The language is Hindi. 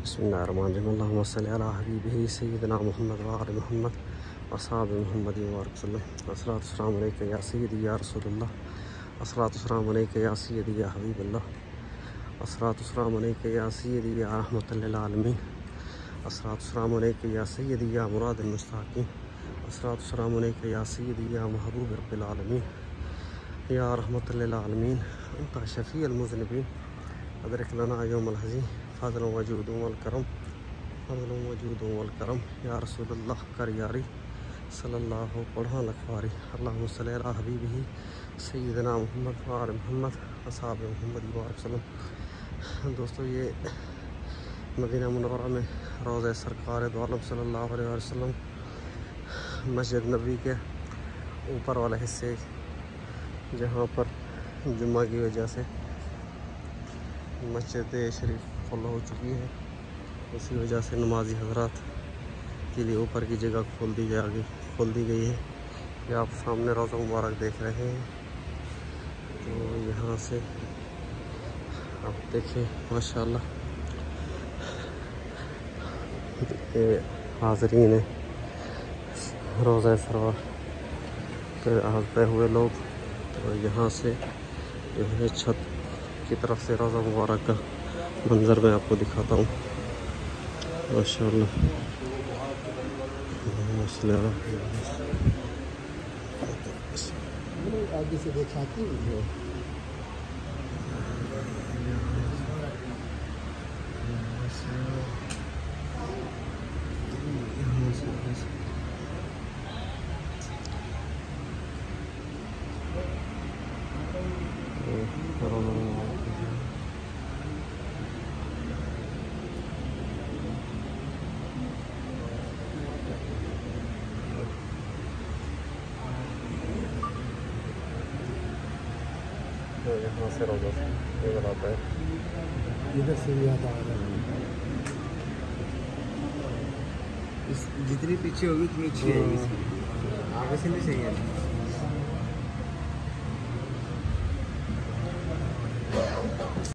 बिस्मिल्लाहिर्रहमानिर्रहीम अल्लाहुम्मा सल्लि अला हबीबिही सय्यिदिना मुहम्मद व आलि मुहम्मद व असहाबि मुहम्मद व बारिक वसल्लम। अस्सलातु वस्सलामु अलैका या सय्यदी या रसूलल्लाह, अस्सलातु वस्सलामु अलैका या सय्यदी या हबीबल्लाह, अस्सलातु वस्सलामु अलैका या सय्यदी या रहमतल लिल आलमीन, अस्सलातु वस्सलामु अलैका या सय्यदी या मुरादिल मुस्तहक़ीन, अस्सलातु वस्सलामु अलैका या सय्यदी या महबूब रब्बिल आलमीन, या रहमतल लिल आलमीन, अंता शफ़ीअल मुज़निबीन, अदरिक लना यौमल हज़ीन, फ़ज़लन व जूदन वल करम, फ़ज़लन व जूदन वल करम, या रसूलल्लाह कर यारी सल्लल्लाहु पढ़ा लखवारी, अल्लाहुम्मा सल्लि अला हबीबिही सय्यिदिना मुहम्मद व आलि मुहम्मद व असहाबि मुहम्मद व बारिक वसल्लम। दोस्तों, ये मदीना मुनव्वरा में रोज़ा सरकार दो आलम सल्लल्लाहु अलैहि वसल्लम मस्जिद नबी के ऊपर वाले हिस्से, जहाँ पर जुम्मा की वजह से मस्जिद शरीफ फुल हो चुकी है, उसी वजह से नमाजी हजरात के लिए ऊपर की जगह खोल दी गई है। ये आप सामने रोज़ा मुबारक देख रहे हैं। तो यहाँ से आप देखें माशाल्लाह हाज़रीन रोज़ा सरवर पे आते हुए लोग। तो यहाँ से जो है छत की तरफ से रोज़ा मुबारक का मंज़र मैं आपको दिखाता हूँ माशाल्लाह। आगे से दिखाती है। तो यहाँ से रोज़ा नज़र आता है, इधर से याद आ रहा है। जितनी पीछे होगी उतनी अच्छी है, आगे से नहीं चाहिए।